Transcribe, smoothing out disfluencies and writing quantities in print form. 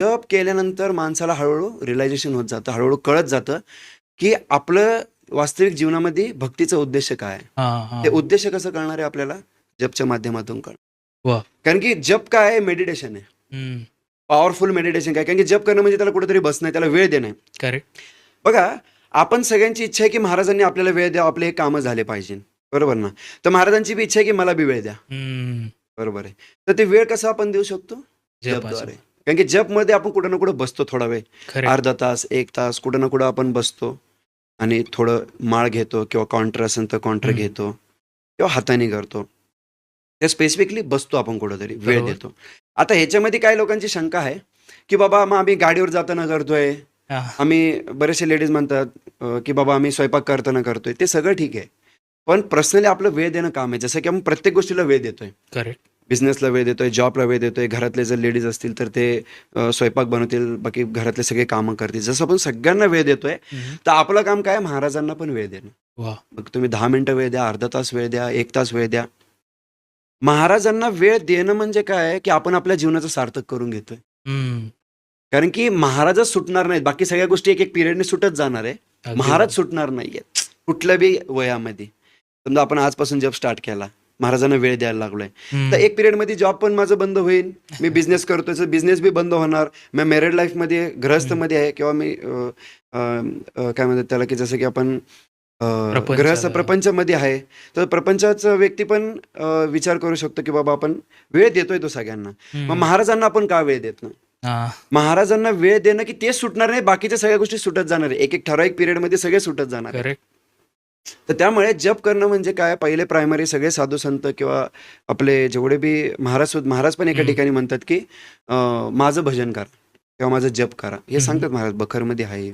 जप केल्यानंतर माणसाला हळूहळू रिअलायझेशन होत जातं, हळूहळू कळत जातं, की आपलं वास्तविक जीवनामध्ये भक्तीचा उद्देश काय आहे. हां, हां. ते उद्देश कसं कळणार आहे आपल्याला? जपच्या माध्यमातून कळणार. वाह! कारण की जप काय आहे? मेडिटेशन आहे. हं. पॉवरफुल मेडिटेशन काय? कारण की जप करणं म्हणजे त्याला कुठेतरी बसणं आहे, त्याला वेळ देणं आहे. करेक्ट. बघा, आपण सगळ्यांची इच्छा आहे की महाराजांनी आपल्याला वेळ द्यावा, आपले हे कामं झाले पाहिजे. बरोबर ना? तर महाराजांची बी इच्छा आहे की मला बी वेळ द्या. हं. बरोबर आहे. तर ते वेळ कसा आपण देऊ शकतो? जपाचं. जपद्वारे. कारण की जपमध्ये आपण कुठं ना कुठं बसतो थोडा वेळ. करेक्ट. अर्धा तास, 1 तास कुठं ना कुठं आपण बसतो आणि थोडं माळ घेतो किंवा काउंटर असेल तर काउंटर हं. घेतो किंवा हाताने करतो. ते स्पेसिफिकली बसतो आपण कुठेतरी, वेळ बरोबर. देतो. आता ह्याच्यामध्ये काही लोकांची शंका आहे, की बाबा मग आम्ही गाडीवर जाताना करतोय. हां. आम्ही बरेचसे लेडीज म्हणतात की बाबा आम्ही स्वयंपाक करताना करतोय. ते सगळं ठीक आहे. पण पर्सनली आपलं वेळ देणं काम आहे. जसं की आपण प्रत्येक गोष्टीला वेळ देतोय. करेक्ट. बिझनेसला वेळ देतोय, जॉबला वेळ देतोय, घरातले जर लेडीज असतील तर ते स्वयंपाक बनवतील, बाकी घरातले सगळे कामं करतील. जसं आपण सगळ्यांना वेळ देतोय, हं. तर आपलं काम काय आहे? महाराजांना पण वेळ देणं. वाह! मग तुम्ही 10 मिनिटं वेळ द्या, अर्धा तास वेळ द्या, 1 तास वेळ द्या. महाराजांना वेळ देणं म्हणजे काय आहे, की आपण आपल्या जीवनाचं सार्थक करून घेतोय. हं. कारण की महाराजच सुटणार नाहीत. बाकी सगळ्या गोष्टी एक-एक पिरियडने सुटत जाणार आहे. अगदी महाराज बरोबर. सुटणार नाहीयेत. कुठल्या बी वयामध्ये. समजा आपण आजपासून जॉब स्टार्ट केला. महाराजांना वेळ द्यायला लागलोय. तर हं. एक पिरियडमध्ये जॉब पण माझं बंद होईल. मी बिझनेस करतोय, तर बिझनेस बी बंद होणार. मी मॅरिड लाईफमध्ये, हं. गृहस्थमध्ये आहे किंवा मी काय म्हणतात त्याला, की जसं की आपण गृहस्थ प्रपंचाला. प्रपंचामध्ये आहे. तर प्रपंचाचा व्यक्ती पण विचार करू शकतो, की बाबा आपण वेळ देतोय तो सगळ्यांना. मग हं. महाराजांना आपण का वेळ देत नाही? हां. महाराजांना वेळ देणं की तेच सुटणार नाही, बाकीच्या सगळ्या गोष्टी सुटत जाणार आहे. एक-एक ठराविक पिरियडमध्ये सगळे सुटत जाणार आहे. करेक्ट. तर त्यामुळे जप करणं म्हणजे काय? पहिले प्रायमरी सगळे साधू संत किंवा आपले जेवढे बी महाराज पण एका हं. ठिकाणी म्हणतात, की माझं भजन करा किंवा माझं जप करा. हे हं, हं. सांगतात महाराज, बखरमध्ये आहे.